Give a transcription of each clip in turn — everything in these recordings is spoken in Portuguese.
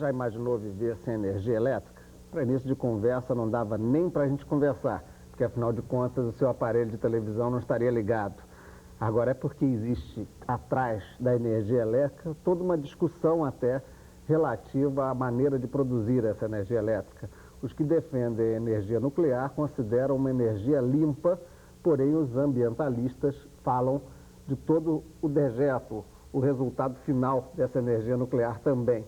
já imaginou viver sem energia elétrica? Para início de conversa não dava nem para a gente conversar, porque afinal de contas o seu aparelho de televisão não estaria ligado. Agora é porque existe atrás da energia elétrica toda uma discussão até relativa à maneira de produzir essa energia elétrica. Os que defendem a energia nuclear consideram uma energia limpa, porém os ambientalistas falam de todo o dejeto, o resultado final dessa energia nuclear também.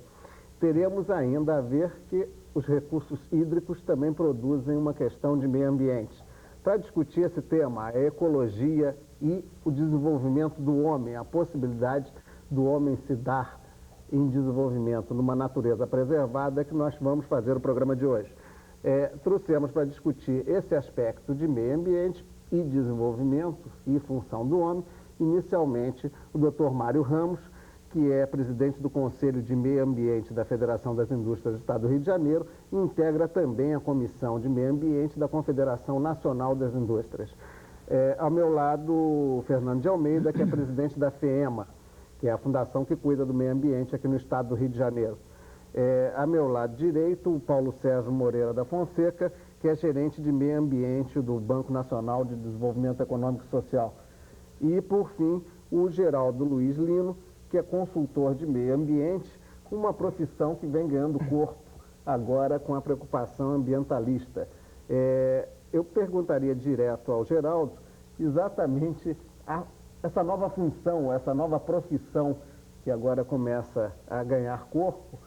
Teremos ainda a ver que os recursos hídricos também produzem uma questão de meio ambiente. Para discutir esse tema, a ecologia e o desenvolvimento do homem, a possibilidade do homem se dar em desenvolvimento numa natureza preservada, é que nós vamos fazer o programa de hoje. Trouxemos para discutir esse aspecto de meio ambiente e desenvolvimento e função do homem, inicialmente o Dr. Mário Ramos, que é presidente do Conselho de Meio Ambiente da Federação das Indústrias do Estado do Rio de Janeiro e integra também a Comissão de Meio Ambiente da Confederação Nacional das Indústrias. Ao meu lado, o Fernando de Almeida, que é presidente da FEEMA, que é a fundação que cuida do meio ambiente aqui no Estado do Rio de Janeiro. A meu lado direito, o Paulo Sérgio Moreira da Fonseca, que é gerente de meio ambiente do Banco Nacional de Desenvolvimento Econômico e Social. E, por fim, o Geraldo Luiz Lino, que é consultor de meio ambiente, uma profissão que vem ganhando corpo agora com a preocupação ambientalista. Eu perguntaria direto ao Geraldo exatamente essa nova função, essa nova profissão que agora começa a ganhar corpo,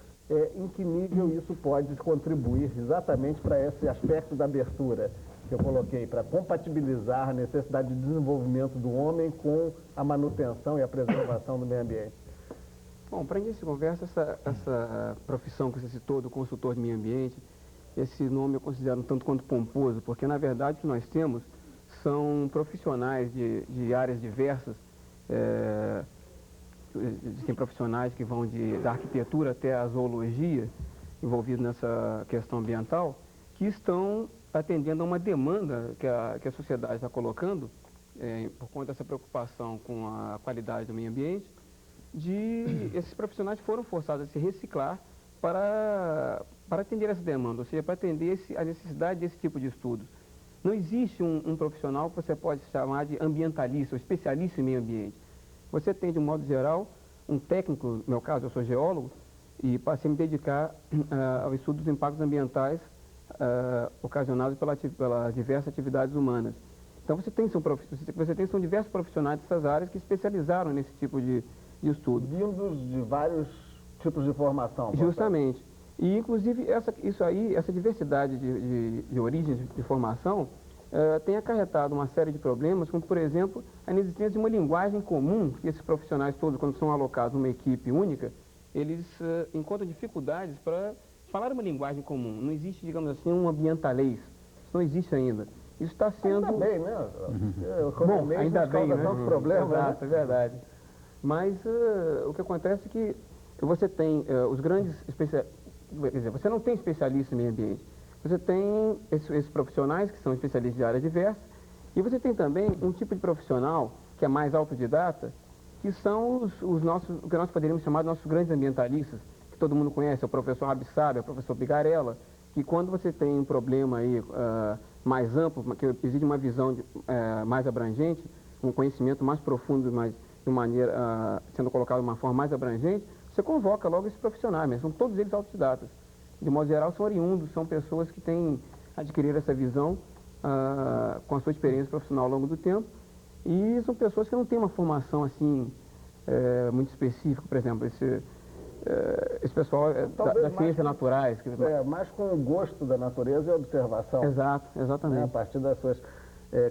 em que nível isso pode contribuir exatamente para esse aspecto da abertura que eu coloquei, para compatibilizar a necessidade de desenvolvimento do homem com a manutenção e a preservação do meio ambiente. Bom, para início de conversa, essa profissão que você citou, do consultor de meio ambiente, esse nome eu considero um tanto quanto pomposo, porque na verdade o que nós temos são profissionais de áreas diversas, existem profissionais que vão da arquitetura até a zoologia, envolvidos nessa questão ambiental, que estão atendendo a uma demanda que a sociedade está colocando, por conta dessa preocupação com a qualidade do meio ambiente, esses profissionais foram forçados a se reciclar para atender essa demanda, ou seja, para atender a necessidade desse tipo de estudos. Não existe um profissional que você pode chamar de ambientalista ou especialista em meio ambiente. Você tem, de um modo geral, um técnico, no meu caso, eu sou geólogo, e passei a me dedicar ao estudo dos impactos ambientais ocasionados pelas diversas atividades humanas. Então você tem são diversos profissionais dessas áreas que especializaram nesse tipo de estudo. Vindos de vários tipos de formação. Justamente. E, inclusive, essa diversidade de origens de formação tem acarretado uma série de problemas, como, por exemplo, a inexistência de uma linguagem comum, que esses profissionais todos, quando são alocados numa equipe única, eles encontram dificuldades para falar uma linguagem comum. Não existe, digamos assim, um ambientalês. Isso não existe ainda. Isso está sendo... Ainda bem, né? Bom, ainda bem, né? Tantos problemas, exato, né? É verdade. Mas o que acontece é que você tem os grandes especialistas... Quer dizer, você não tem especialistas em meio ambiente. Você tem esses profissionais que são especialistas de áreas diversas, e você tem também um tipo de profissional que é mais autodidata, que são o que nós poderíamos chamar de nossos grandes ambientalistas, que todo mundo conhece, é o professor Rabissab, é o professor Bigarella, que quando você tem um problema aí mais amplo, que exige uma visão mais abrangente, um conhecimento mais profundo, mas de maneira sendo colocado de uma forma mais abrangente, você convoca logo esses profissionais, mas são todos eles autodidatas. De modo geral, são oriundos, são pessoas que têm adquirido essa visão com a sua experiência profissional ao longo do tempo, e são pessoas que não têm uma formação assim muito específica, por exemplo, esse pessoal das ciências naturais. Mais com o gosto da natureza e a observação. Exato, exatamente. A partir das suas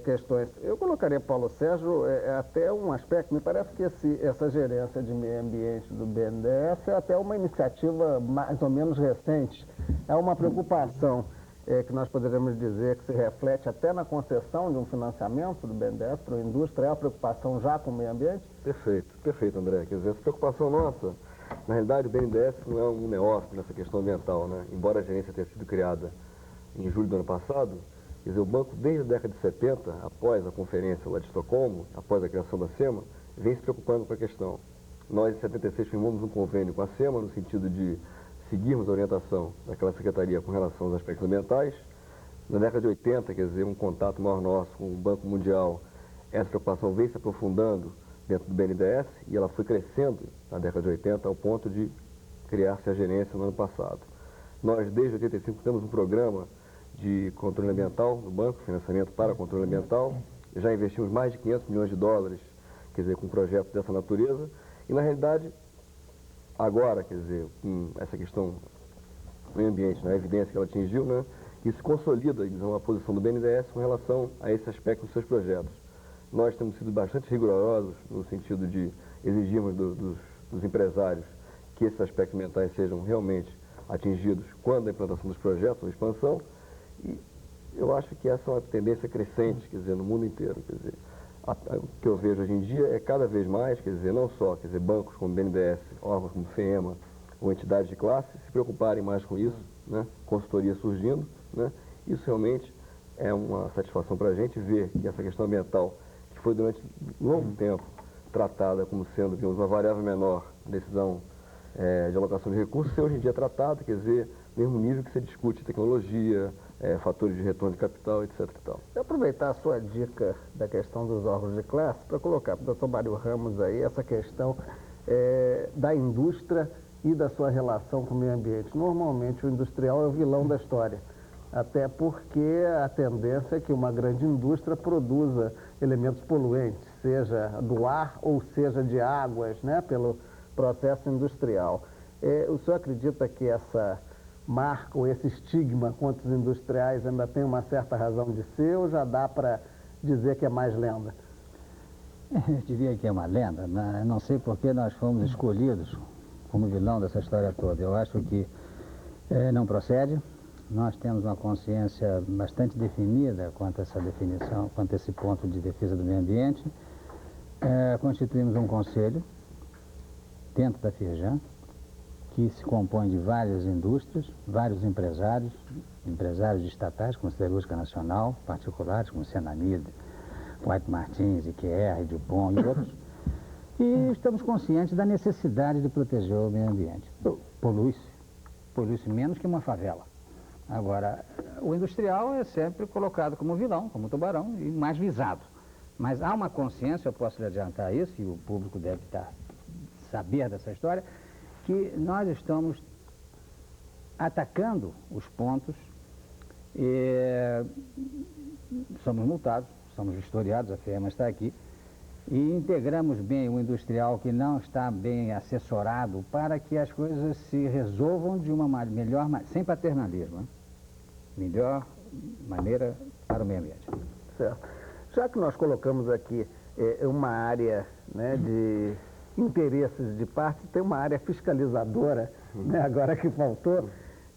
questões. Eu colocaria, Paulo Sérgio, até um aspecto, me parece que essa gerência de meio ambiente do BNDES é até uma iniciativa mais ou menos recente. É uma preocupação que nós poderíamos dizer que se reflete até na concessão de um financiamento do BNDES para a indústria, é a preocupação já com o meio ambiente? Perfeito, André. Quer dizer, essa preocupação nossa, na realidade, o BNDES não é um neófito nessa questão ambiental, né? Embora a gerência tenha sido criada em julho do ano passado, quer dizer, o banco, desde a década de 70, após a conferência lá de Estocolmo, após a criação da SEMA, vem se preocupando com a questão. Nós, em 76, firmamos um convênio com a SEMA, no sentido de seguirmos a orientação daquela secretaria com relação aos aspectos ambientais. Na década de 80, quer dizer, um contato maior nosso com o Banco Mundial, essa preocupação veio se aprofundando dentro do BNDES e ela foi crescendo na década de 80 ao ponto de criar-se a gerência no ano passado. Nós, desde 85, temos um programa de controle ambiental no banco, financiamento para controle ambiental. Já investimos mais de 500 milhões de dólares, quer dizer, com projetos dessa natureza. E, na realidade, agora, quer dizer, com essa questão do meio ambiente, na evidência que ela atingiu, né, isso consolida a posição do BNDES com relação a esse aspecto dos seus projetos. Nós temos sido bastante rigorosos no sentido de exigirmos dos empresários que esses aspectos ambientais sejam realmente atingidos quando a implantação dos projetos ou expansão, e eu acho que essa é uma tendência crescente, quer dizer, no mundo inteiro, quer dizer, o que eu vejo hoje em dia é cada vez mais, quer dizer, não só, quer dizer, bancos como o BNDES, órgãos como o FEMA ou entidades de classe se preocuparem mais com isso, né, consultoria surgindo, né, isso realmente é uma satisfação para a gente ver que essa questão ambiental, que foi durante um longo tempo tratada como sendo, digamos, uma variável menor na decisão de alocação de recursos, ser hoje em dia tratada, quer dizer, mesmo nível que se discute tecnologia, fatores de retorno de capital, etc. E tal. Eu aproveitar a sua dica da questão dos órgãos de classe para colocar para o Dr. Mário Ramos aí essa questão da indústria e da sua relação com o meio ambiente. Normalmente o industrial é o vilão da história, até porque a tendência é que uma grande indústria produza elementos poluentes, seja do ar ou seja de águas, né, pelo processo industrial. O senhor acredita que essa marca ou esse estigma contra os industriais ainda tem uma certa razão de ser ou já dá para dizer que é mais lenda? Eu diria que é uma lenda, mas não sei por que nós fomos escolhidos como vilão dessa história toda. Eu acho que não procede. Nós temos uma consciência bastante definida quanto a essa definição, quanto a esse ponto de defesa do meio ambiente. Constituímos um conselho dentro da Firjan, que se compõe de várias indústrias, vários empresários estatais, como Siderúrgica Nacional, particulares, como Cenamid, White Martins, IQR, Dupont e outros. E estamos conscientes da necessidade de proteger o meio ambiente. Polui-se menos que uma favela. Agora, o industrial é sempre colocado como vilão, como tubarão, e mais visado. Mas há uma consciência, eu posso lhe adiantar isso, e o público deve saber dessa história, que nós estamos atacando os pontos, somos multados, somos vistoriados, a FEMA está aqui, e integramos bem o industrial que não está bem assessorado para que as coisas se resolvam de uma melhor, sem paternalismo, né? Melhor maneira para o meio ambiente. Certo. Já que nós colocamos aqui uma área, né, de interesses de parte, tem uma área fiscalizadora, né, agora que faltou,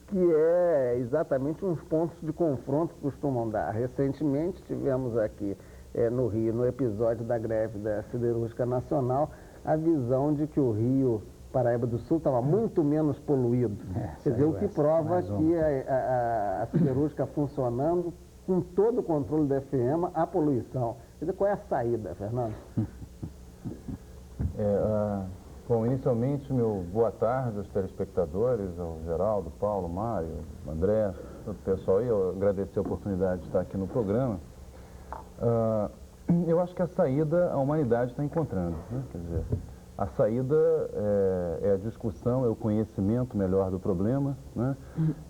que é exatamente uns pontos de confronto que costumam dar. Recentemente tivemos aqui no Rio, no episódio da greve da Siderúrgica Nacional, a visão de que o Rio Paraíba do Sul estava muito menos poluído. Quer dizer, o que prova que a siderúrgica funcionando com todo o controle da FEMA, a poluição. Quer dizer, qual é a saída, Fernando? Bom, inicialmente, meu boa tarde aos telespectadores, ao Geraldo, Paulo, Mário, André, todo o pessoal aí. Eu agradecer a oportunidade de estar aqui no programa. Eu acho que a saída a humanidade está encontrando, né? Quer dizer, a saída é a discussão, é o conhecimento melhor do problema, né?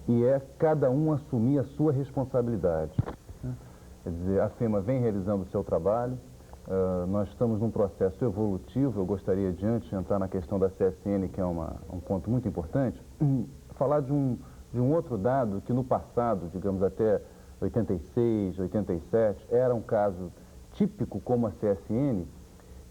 E é cada um assumir a sua responsabilidade, né? Quer dizer, a FEMA vem realizando o seu trabalho, nós estamos num processo evolutivo. Eu gostaria de, antes de entrar na questão da CSN, que é um ponto muito importante, falar de um outro dado que no passado, digamos até 86, 87, era um caso típico como a CSN,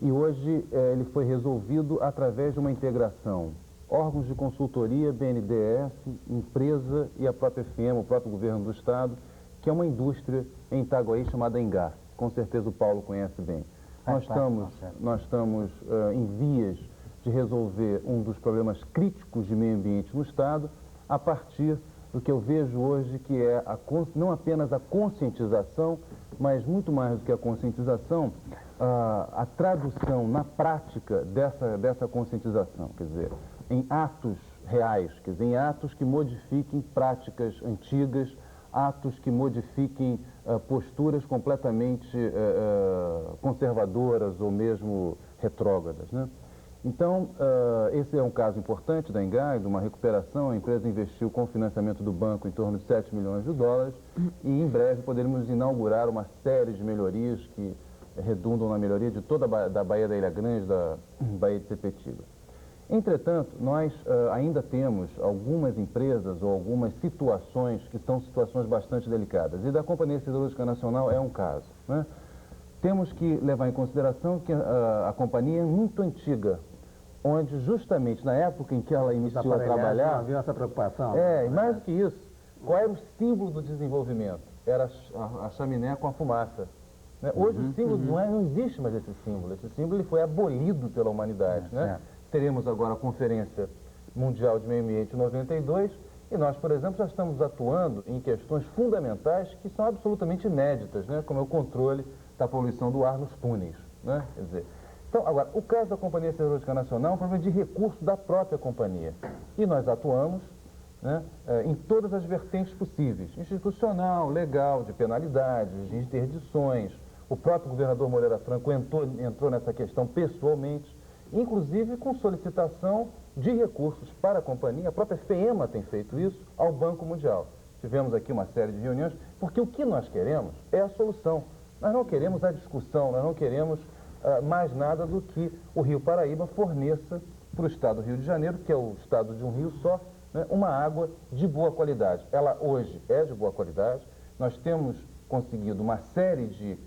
e hoje ele foi resolvido através de uma integração. Órgãos de consultoria, BNDES, empresa e a própria FEMA, o próprio governo do Estado, que é uma indústria em Itaguaí chamada Engar. Com certeza o Paulo conhece bem. Nós estamos em vias de resolver um dos problemas críticos de meio ambiente no Estado, a partir do que eu vejo hoje, que é não apenas a conscientização, mas muito mais do que a conscientização, a tradução na prática dessa conscientização, quer dizer, em atos reais, quer dizer, em atos que modifiquem práticas antigas, atos que modifiquem posturas completamente conservadoras ou mesmo retrógradas, né? Então, esse é um caso importante da Engai, de uma recuperação. A empresa investiu com o financiamento do banco em torno de 7 milhões de dólares e em breve poderemos inaugurar uma série de melhorias que redundam na melhoria de toda da Baía da Ilha Grande, da Baía de Sepetiba. Entretanto, nós ainda temos algumas empresas ou algumas situações que são situações bastante delicadas. E da Companhia Siderúrgica Nacional é um caso, né? Temos que levar em consideração que a companhia é muito antiga, onde justamente na época em que ela iniciou a trabalhar... Não havia essa preocupação? E mais do que isso, qual era o símbolo do desenvolvimento? Era a chaminé com a fumaça. Né? Hoje o símbolo não existe mais esse símbolo. Esse símbolo ele foi abolido pela humanidade, né? Teremos agora a Conferência Mundial de Meio Ambiente em 92 e nós, por exemplo, já estamos atuando em questões fundamentais que são absolutamente inéditas, né? Como é o controle da poluição do ar nos túneis, né? Quer dizer, então, agora, o caso da Companhia Siderúrgica Nacional é um problema de recurso da própria companhia. E nós atuamos, né, em todas as vertentes possíveis, institucional, legal, de penalidades, de interdições. O próprio governador Moreira Franco entrou nessa questão pessoalmente, inclusive com solicitação de recursos para a companhia. A própria FEEMA tem feito isso ao Banco Mundial. Tivemos aqui uma série de reuniões, porque o que nós queremos é a solução. Nós não queremos a discussão, nós não queremos mais nada do que o Rio Paraíba forneça para o estado do Rio de Janeiro, que é o estado de um rio só, né, uma água de boa qualidade. Ela hoje é de boa qualidade, nós temos conseguido uma série de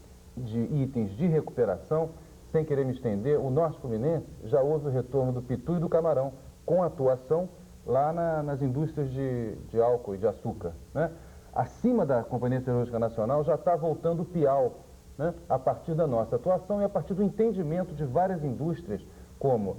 itens de recuperação. Sem querer me estender, o Norte Fluminense já houve o retorno do pitu e do camarão, com atuação lá nas indústrias de álcool e de açúcar, né? Acima da Companhia Siderúrgica Nacional já está voltando o piau, né? A partir da nossa atuação e a partir do entendimento de várias indústrias, como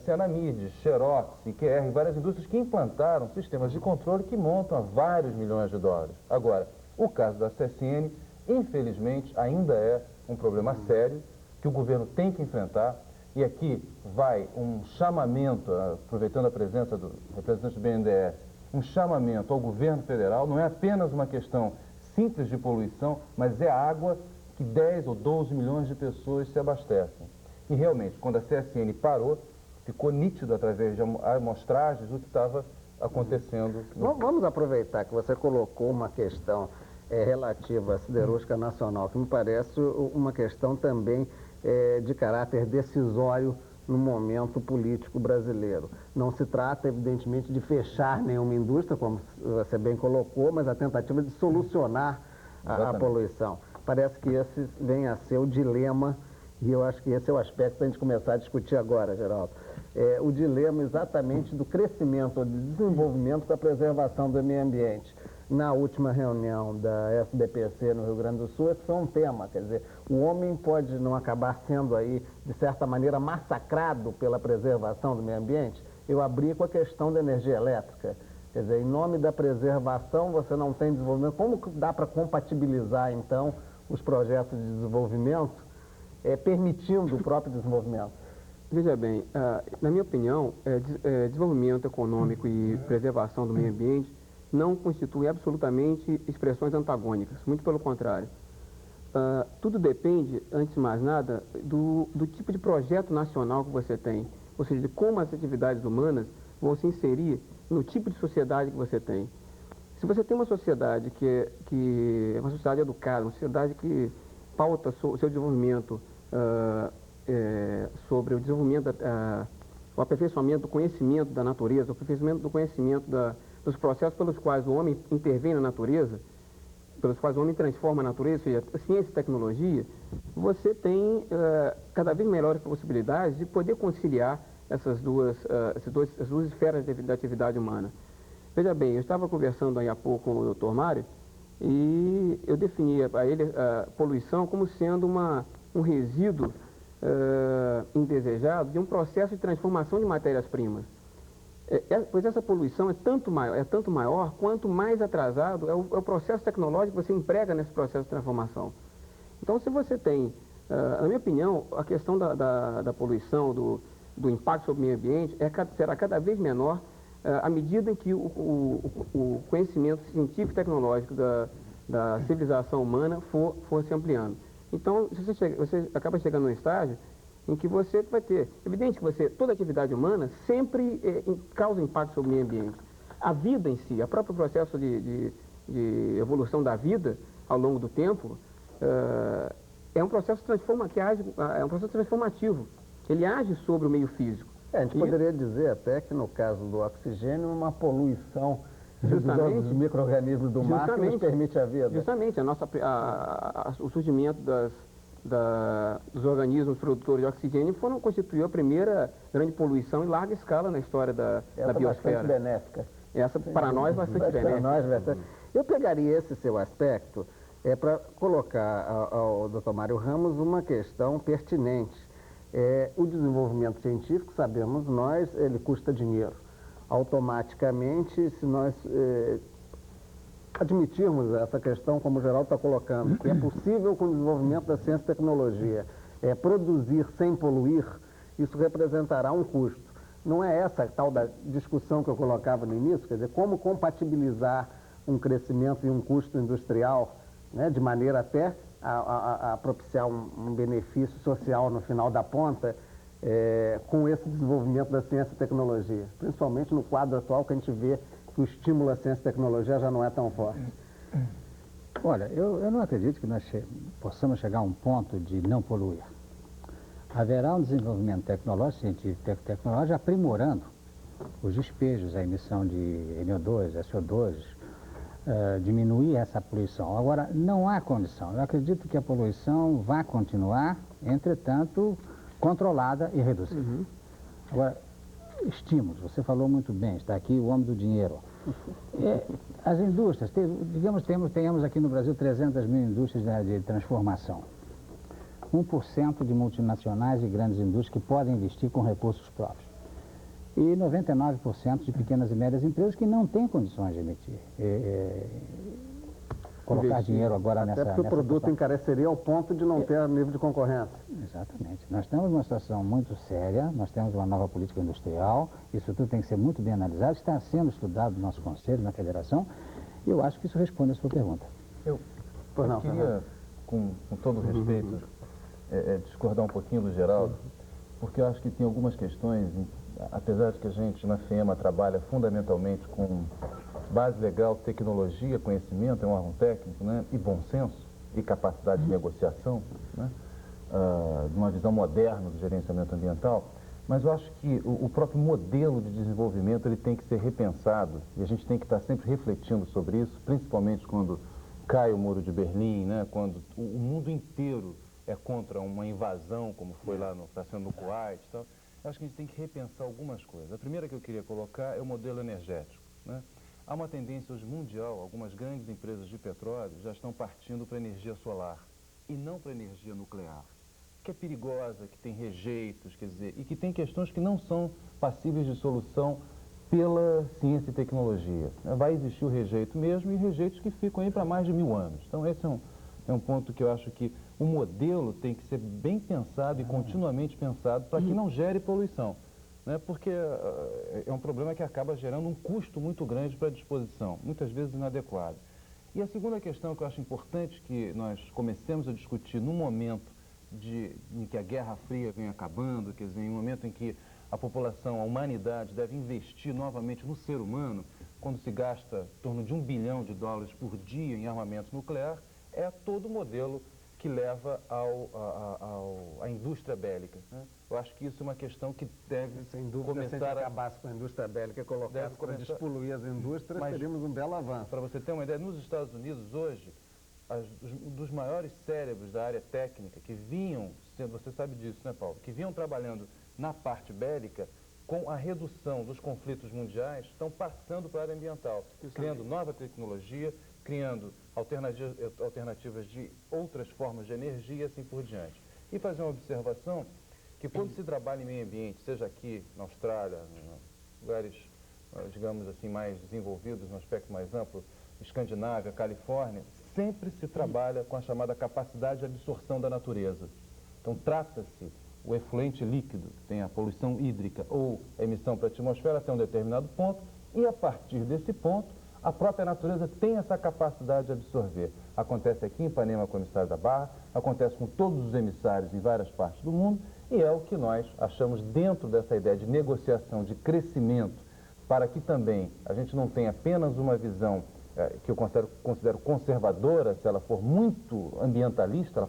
Cianamides, Xerox, IQR, várias indústrias que implantaram sistemas de controle que montam a vários milhões de dólares. Agora, o caso da CSN, infelizmente, ainda é um problema sério, que o governo tem que enfrentar, e aqui vai um chamamento, aproveitando a presença do representante do BNDES, um chamamento ao governo federal. Não é apenas uma questão simples de poluição, mas é a água que 10 ou 12 milhões de pessoas se abastecem. E realmente, quando a CSN parou, ficou nítido através de amostragens o que estava acontecendo. Vamos aproveitar que você colocou uma questão relativa à Siderúrgica Nacional, que me parece uma questão também de caráter decisório no momento político brasileiro. Não se trata, evidentemente, de fechar nenhuma indústria, como você bem colocou, mas a tentativa de solucionar a poluição. Parece que esse vem a ser o dilema, e eu acho que esse é o aspecto para a gente começar a discutir agora, Geraldo. O dilema exatamente do crescimento ou de desenvolvimento da preservação do meio ambiente. Na última reunião da SBPC no Rio Grande do Sul, esse foi um tema, quer dizer, o homem pode não acabar sendo aí, de certa maneira, massacrado pela preservação do meio ambiente. Eu abri com a questão da energia elétrica, quer dizer, em nome da preservação você não tem desenvolvimento. Como dá para compatibilizar, então, os projetos de desenvolvimento, permitindo o próprio desenvolvimento? Veja bem, na minha opinião, desenvolvimento econômico e preservação do meio ambiente não constitui absolutamente expressões antagônicas, muito pelo contrário. Tudo depende, antes de mais nada, do tipo de projeto nacional que você tem, ou seja, de como as atividades humanas vão se inserir no tipo de sociedade que você tem. Se você tem uma sociedade que é uma sociedade educada, uma sociedade que pauta o seu desenvolvimento sobre o desenvolvimento, o aperfeiçoamento do conhecimento da natureza, o aperfeiçoamento do conhecimento dos processos pelos quais o homem intervém na natureza, pelos quais o homem transforma a natureza, ou seja, ciência e tecnologia, você tem cada vez melhores possibilidades de poder conciliar essas duas esferas da atividade humana. Veja bem, eu estava conversando aí há pouco com o Dr. Mário e eu definia a ele a poluição como sendo um resíduo indesejado de um processo de transformação de matérias-primas. Pois essa poluição é tanto maior quanto mais atrasado é o processo tecnológico que você emprega nesse processo de transformação. Então, se você tem, na minha opinião, a questão da poluição, do impacto sobre o meio ambiente será cada vez menor à medida em que o conhecimento científico e tecnológico da civilização humana for se ampliando. Então, você acaba chegando num estágio em que você vai ter... Evidente que toda atividade humana sempre causa impacto sobre o meio ambiente. A vida em si, o próprio processo de evolução da vida ao longo do tempo, é um processo transformativo. Ele age sobre o meio físico. A gente poderia dizer até que no caso do oxigênio, uma poluição dos micro-organismos do mar que nos permite a vida. Justamente, o surgimento dos organismos produtores de oxigênio constituiu a primeira grande poluição em larga escala na história da biosfera. Bastante benéfica. Essa, para nós, bastante benéfica. Eu pegaria esse seu aspecto para colocar ao Dr. Mário Ramos uma questão pertinente. O desenvolvimento científico, sabemos nós, ele custa dinheiro. Automaticamente, se nós admitirmos essa questão, como o Geraldo está colocando, que é possível com o desenvolvimento da ciência e tecnologia produzir sem poluir, isso representará um custo. Não é essa tal da discussão que eu colocava no início, quer dizer, como compatibilizar um crescimento e um custo industrial, né, de maneira até a propiciar um benefício social no final da ponta, com esse desenvolvimento da ciência e tecnologia, principalmente no quadro atual que a gente vê que o estímulo à ciência e tecnologia já não é tão forte. Olha, eu não acredito que nós possamos chegar a um ponto de não poluir. Haverá um desenvolvimento tecnológico, científico e tecnológico aprimorando os despejos, a emissão de NO2, SO2, diminuir essa poluição. Agora, não há condição. Eu acredito que a poluição vai continuar, entretanto, controlada e reduzida. Agora, estímulos, você falou muito bem, está aqui o homem do dinheiro. As indústrias, digamos, tenhamos aqui no Brasil 300 mil indústrias de transformação. 1% de multinacionais e grandes indústrias que podem investir com recursos próprios. E 99% de pequenas e médias empresas que não têm condições de emitir. Colocar dinheiro agora nessa... Até porque o produto encareceria ao ponto de não ter nível de concorrência. Exatamente. Nós temos uma situação muito séria, nós temos uma nova política industrial, isso tudo tem que ser muito bem analisado, está sendo estudado no nosso conselho, na federação, e eu acho que isso responde a sua pergunta. Eu queria, com todo respeito, discordar um pouquinho do Geraldo, porque eu acho que tem algumas questões, apesar de que a gente na FEMA trabalha fundamentalmente com base legal, tecnologia, conhecimento, é um órgão técnico, né, e bom senso, e capacidade de negociação, né, de uma visão moderna do gerenciamento ambiental, mas eu acho que o próprio modelo de desenvolvimento ele tem que ser repensado, e a gente tem que estar sempre refletindo sobre isso, principalmente quando cai o Muro de Berlim, né, quando o mundo inteiro é contra uma invasão, como foi lá está sendo no Kuwait e tal. Eu acho que a gente tem que repensar algumas coisas. A primeira que eu queria colocar é o modelo energético, né? Há uma tendência hoje mundial, algumas grandes empresas de petróleo já estão partindo para a energia solar e não para a energia nuclear, que é perigosa, que tem rejeitos, quer dizer, e que tem questões que não são passíveis de solução pela ciência e tecnologia. Vai existir o rejeito mesmo e rejeitos que ficam aí para mais de 1000 anos. Então esse é um ponto que eu acho que o modelo tem que ser bem pensado e continuamente pensado para que não gere poluição, né? Porque é um problema que acaba gerando um custo muito grande para a disposição, muitas vezes inadequado. E a segunda questão que eu acho importante que nós comecemos a discutir no momento em que a Guerra Fria vem acabando, quer dizer, em um momento em que a população, a humanidade deve investir novamente no ser humano, quando se gasta em torno de $1 bilhão por dia em armamento nuclear, é todo o modelo que leva à indústria bélica, né? Eu acho que isso é uma questão que deve começar a acabasse com a indústria bélica e colocasse para despoluir as indústrias, mas teríamos um belo avanço. Para você ter uma ideia, nos Estados Unidos hoje, dos maiores cérebros da área técnica que vinham, você sabe disso, né, Paulo? Que vinham trabalhando na parte bélica, com a redução dos conflitos mundiais, estão passando para a área ambiental, criando nova tecnologia, criando alternativas de outras formas de energia e assim por diante. E fazer uma observação que quando se trabalha em meio ambiente, seja aqui na Austrália, em lugares, digamos assim, mais desenvolvidos, no aspecto mais amplo, Escandinávia, Califórnia, sempre se trabalha com a chamada capacidade de absorção da natureza. Então trata-se o efluente líquido, que tem a poluição hídrica ou emissão para a atmosfera até um determinado ponto, e a partir desse ponto, a própria natureza tem essa capacidade de absorver. Acontece aqui em Ipanema com o emissário da Barra, acontece com todos os emissários em várias partes do mundo, e é o que nós achamos dentro dessa ideia de negociação, de crescimento, para que também a gente não tenha apenas uma visão que eu considero conservadora, se ela for muito ambientalista,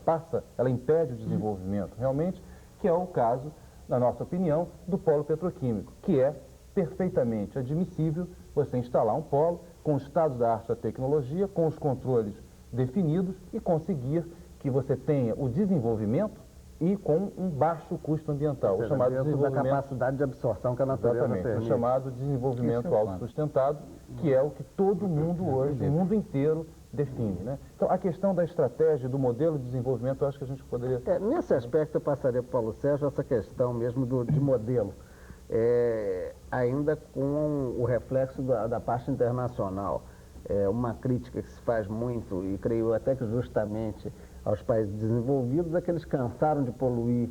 ela impede o desenvolvimento realmente, que é o caso, na nossa opinião, do polo petroquímico, que é perfeitamente admissível você instalar um polo com o estado da arte da tecnologia, com os controles definidos e conseguir que você tenha o desenvolvimento e com um baixo custo ambiental, o chamado desenvolvimento da capacidade de absorção que a natureza permite. O chamado desenvolvimento autossustentado, que é o que todo mundo hoje, o mundo inteiro, define, né? Então, a questão da estratégia, do modelo de desenvolvimento, eu acho que a gente poderia... Nesse aspecto, eu passaria para o Paulo Sérgio essa questão mesmo de modelo, ainda com o reflexo da parte internacional. Uma crítica que se faz muito, e creio até que justamente aos países desenvolvidos, é que eles cansaram de poluir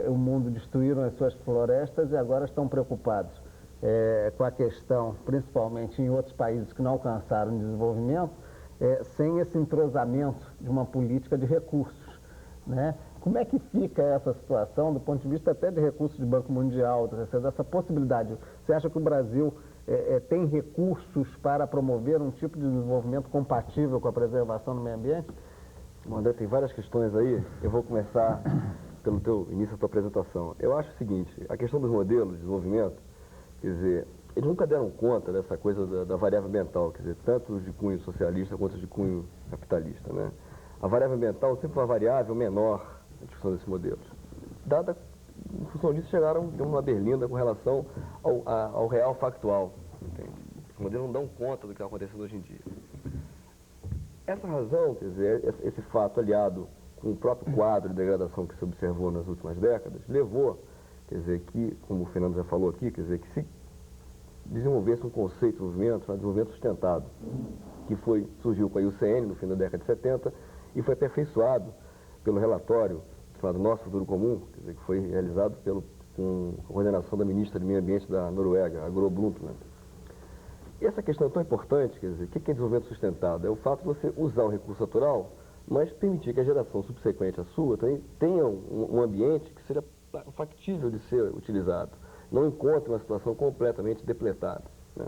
o mundo, destruíram as suas florestas e agora estão preocupados com a questão, principalmente em outros países que não alcançaram desenvolvimento, sem esse entrosamento de uma política de recursos, né? Como é que fica essa situação do ponto de vista até de recursos de Banco Mundial, dessa possibilidade? Você acha que o Brasil tem recursos para promover um tipo de desenvolvimento compatível com a preservação do meio ambiente? André, tem várias questões aí. Eu vou começar pelo início da tua apresentação. Eu acho o seguinte, a questão dos modelos de desenvolvimento, quer dizer, eles nunca deram conta dessa coisa da variável ambiental, quer dizer, tanto os de cunho socialista quanto os de cunho capitalista, né? A variável ambiental sempre foi uma variável menor na discussão desses modelos. Dada, em função disso, chegaram, digamos, uma berlinda com relação ao real factual, entende? Os modelos não dão conta do que está acontecendo hoje em dia. Essa razão, quer dizer, esse fato aliado com o próprio quadro de degradação que se observou nas últimas décadas, levou, quer dizer, que, como o Fernando já falou aqui, quer dizer, que se desenvolvesse um conceito de desenvolvimento, um desenvolvimento sustentado, que surgiu com a IUCN no fim da década de 70 e foi aperfeiçoado pelo relatório chamado Nosso Futuro Comum, quer dizer, que foi realizado com a coordenação da ministra do Meio Ambiente da Noruega, a Gro Brundtland. E essa questão é tão importante, quer dizer, o que é desenvolvimento sustentado? É o fato de você usar o recurso natural, mas permitir que a geração subsequente à sua também tenha um ambiente que seja factível de ser utilizado, não encontre uma situação completamente depletada, né?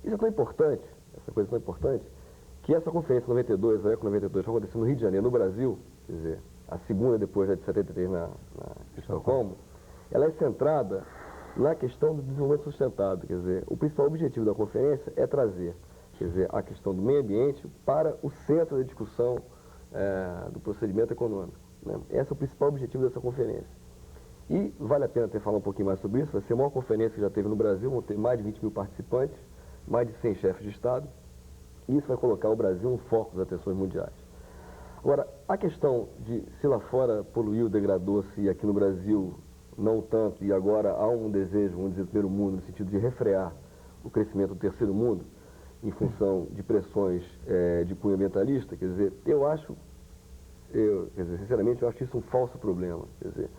Isso é tão importante, essa coisa é tão importante, que essa conferência 92, a ECO 92, vai acontecer no Rio de Janeiro, no Brasil, quer dizer, a segunda depois da de 73 na Estocolmo, ela é centrada na questão do desenvolvimento sustentado, quer dizer, o principal objetivo da conferência é trazer, quer dizer, a questão do meio ambiente para o centro da discussão do procedimento econômico, né? Esse é o principal objetivo dessa conferência. E vale a pena falar um pouquinho mais sobre isso, vai ser a maior conferência que já teve no Brasil, vão ter mais de 20 mil participantes, mais de 100 chefes de Estado, e isso vai colocar o Brasil no foco das atenções mundiais. Agora, a questão de se lá fora poluiu, degradou-se e aqui no Brasil não tanto, e agora há um desejo, vamos dizer, do primeiro mundo, no sentido de refrear o crescimento do terceiro mundo, em função de pressões de cunho ambientalista, quer dizer, sinceramente, eu acho isso um falso problema. Quer dizer,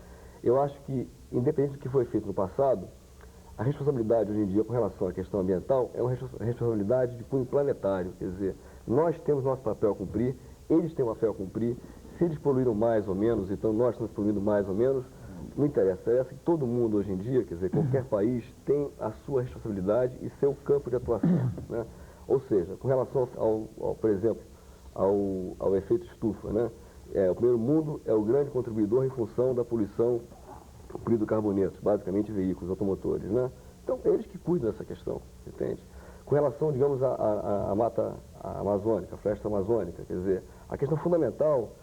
eu acho que, independente do que foi feito no passado, a responsabilidade hoje em dia com relação à questão ambiental é uma responsabilidade de cunho planetário. Quer dizer, nós temos nosso papel a cumprir, eles têm um papel a cumprir. Se eles poluíram mais ou menos, então nós estamos poluindo mais ou menos, não interessa. Interessa que todo mundo hoje em dia, quer dizer, qualquer país tem a sua responsabilidade e seu campo de atuação, né? Ou seja, com relação por exemplo, ao efeito estufa, né? O primeiro mundo é o grande contribuidor em função da poluição por hidrocarbonetos, basicamente veículos, automotores, né? Então, eles que cuidam dessa questão, entende? Com relação, digamos, à mata amazônica, a floresta amazônica, quer dizer, a questão fundamental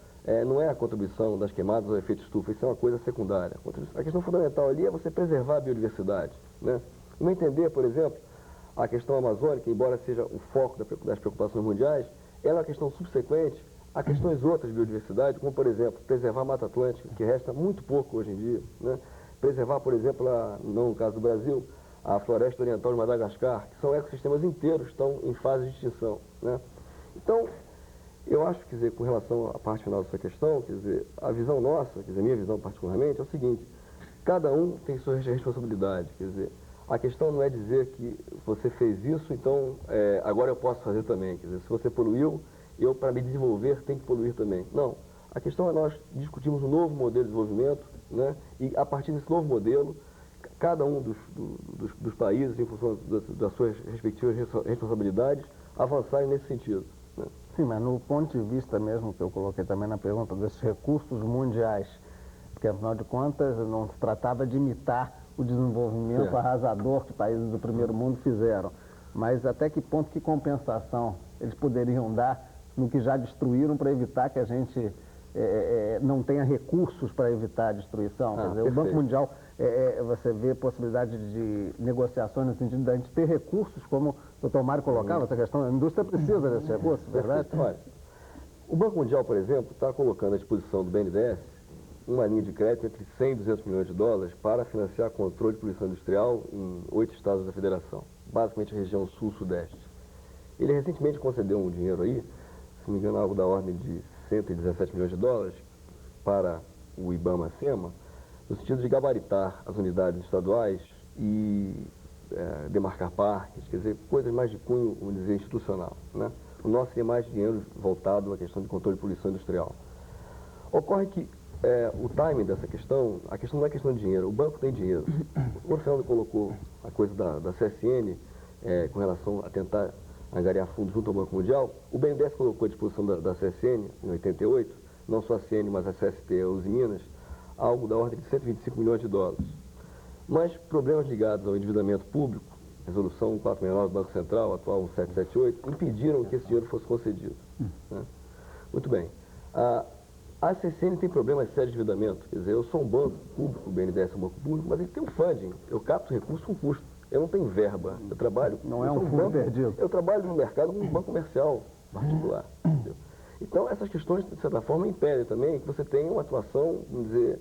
não é a contribuição das queimadas ao efeito estufa, isso é uma coisa secundária. A questão fundamental ali é você preservar a biodiversidade, né? No meu entender, por exemplo, a questão amazônica, embora seja o foco das preocupações mundiais, ela é uma questão subsequente a questões outras de biodiversidade, como, por exemplo, preservar a Mata Atlântica, que resta muito pouco hoje em dia, né? Preservar, por exemplo, não no caso do Brasil, a floresta oriental de Madagascar, que são ecossistemas inteiros que estão em fase de extinção, né? Então, Eu acho, quer dizer, com relação à parte final da sua questão, quer dizer, a visão nossa, quer dizer, a minha visão particularmente, é o seguinte: cada um tem sua responsabilidade, quer dizer, a questão não é dizer que você fez isso, então agora eu posso fazer também, quer dizer, se você poluiu, eu para me desenvolver tenho que poluir também. Não, a questão é nós discutirmos um novo modelo de desenvolvimento, né, e a partir desse novo modelo, cada um dos países, em função das suas respectivas responsabilidades, avançarem nesse sentido, né? Sim, mas no ponto de vista mesmo que eu coloquei também na pergunta desses recursos mundiais, porque afinal de contas não se tratava de imitar o desenvolvimento arrasador que países do primeiro mundo fizeram, mas até que ponto, que compensação eles poderiam dar no que já destruíram para evitar que a gente não tenha recursos para evitar a destruição. Quer dizer, o Banco Mundial, você vê possibilidade de negociações no sentido de a gente ter recursos, como o Dr. Mário colocava, essa questão, a indústria precisa desses recursos, verdade? Olha, o Banco Mundial, por exemplo, está colocando à disposição do BNDES uma linha de crédito entre 100 e 200 milhões de dólares para financiar controle de poluição industrial em 8 estados da federação, basicamente a região sul-sudeste. Ele recentemente concedeu um dinheiro aí, se não me engano, algo da ordem de 117 milhões de dólares para o IBAMA-SEMA, no sentido de gabaritar as unidades estaduais e demarcar parques, quer dizer, coisas mais de cunho, vamos dizer, institucional, né? O nosso seria mais dinheiro voltado à questão de controle de poluição industrial. Ocorre que o timing dessa questão, a questão não é questão de dinheiro, o banco tem dinheiro. Quando o Fernando colocou a coisa da CSN, com relação a tentar angariar fundos junto ao Banco Mundial, o BNDES colocou à disposição da CSN, em 88, não só a CN, mas a CST, a Uzi Minas, algo da ordem de 125 milhões de dólares. Mas problemas ligados ao endividamento público, resolução 469 do Banco Central, atual 1778, impediram que esse dinheiro fosse concedido, né? Muito bem. A CSN tem problemas sérios de endividamento. Quer dizer, eu sou um banco público, o BNDES é um banco público, mas ele tem um funding. Eu capto recursos com custo. Eu não tenho verba. Eu trabalho... Não é um fundo perdido. Eu trabalho no mercado como um banco comercial particular. Entendeu? Então, essas questões, de certa forma, impedem também que você tenha uma atuação, vamos dizer,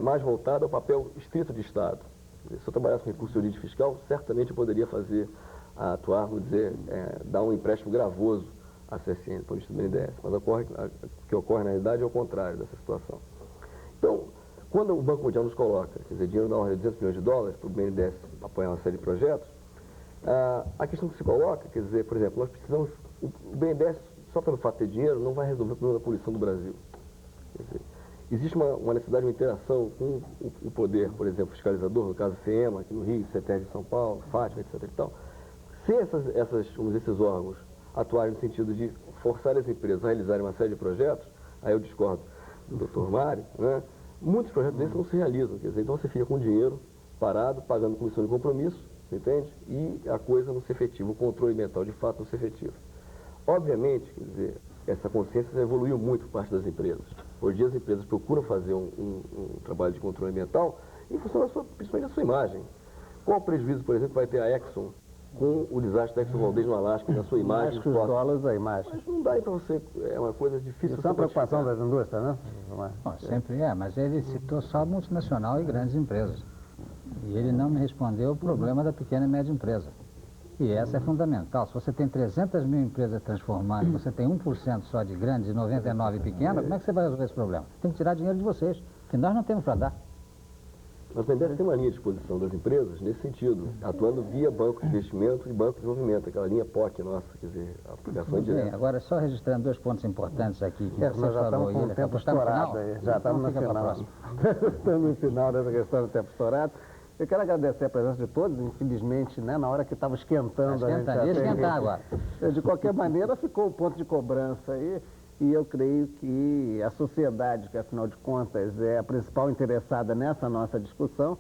mais voltada ao papel estrito de Estado. Quer dizer, se eu trabalhasse com recurso jurídico fiscal, certamente eu poderia atuar, vamos dizer, dar um empréstimo gravoso à CSN, por isso do BNDES. Mas o que ocorre na realidade é o contrário dessa situação. Então, quando o Banco Mundial nos coloca, quer dizer, dinheiro na ordem de 200 milhões de dólares para o BNDES apoiar uma série de projetos, a questão que se coloca, quer dizer, por exemplo, nós precisamos, o BNDES, só pelo fato de ter dinheiro, não vai resolver o problema da poluição do Brasil. Quer dizer, existe uma necessidade de uma interação com o poder, por exemplo, fiscalizador, no caso FEMA, aqui no Rio, CETESB em São Paulo, FATMA, etc. e tal. Se esses órgãos atuarem no sentido de forçar as empresas a realizarem uma série de projetos, aí eu discordo do Dr. Mário, né? Muitos projetos desses não se realizam, quer dizer, então você fica com dinheiro parado, pagando comissão de compromisso, entende? E a coisa não se efetiva, o controle ambiental de fato não se efetiva. Obviamente, quer dizer, essa consciência evoluiu muito por parte das empresas. Hoje em dia as empresas procuram fazer um trabalho de controle ambiental em função principalmente da sua imagem. Qual o prejuízo, por exemplo, vai ter a Exxon com o desastre da Exxon Valdez no Alasca, na sua imagem? Mais que os dólares a imagem. Mas não dá aí para você, é uma coisa difícil. Isso é uma preocupação das indústrias, né? Bom, sempre mas ele citou só multinacional e grandes empresas. E ele não me respondeu o problema da pequena e média empresa. E essa é fundamental. Se você tem 300 mil empresas transformando, você tem 1% só de grandes e 99% pequenas, como é que você vai resolver esse problema? Tem que tirar dinheiro de vocês, que nós não temos para dar. Mas o BNDES tem uma linha de exposição das empresas nesse sentido, atuando via banco de investimento e banco de desenvolvimento, aquela linha POC nossa, quer dizer, a aplicação direta. Agora, só registrando 2 pontos importantes aqui. Que Nós já estamos com o tempo estourado aí, já estamos no final. Estamos no final dessa questão do tempo estourado. Eu quero agradecer a presença de todos, infelizmente, né, na hora que estava esquentando. Ia esquentar agora. De qualquer maneira, ficou o ponto de cobrança aí. E eu creio que a sociedade, que afinal de contas é a principal interessada nessa nossa discussão,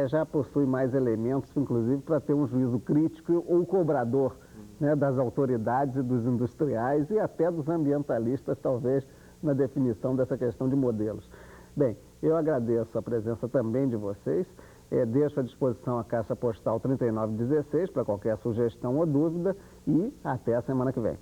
já possui mais elementos, inclusive, para ter um juízo crítico ou cobrador, né, das autoridades e dos industriais e até dos ambientalistas, talvez, na definição dessa questão de modelos. Bem, eu agradeço a presença também de vocês. Deixo à disposição a Caixa Postal 3916 para qualquer sugestão ou dúvida e até a semana que vem.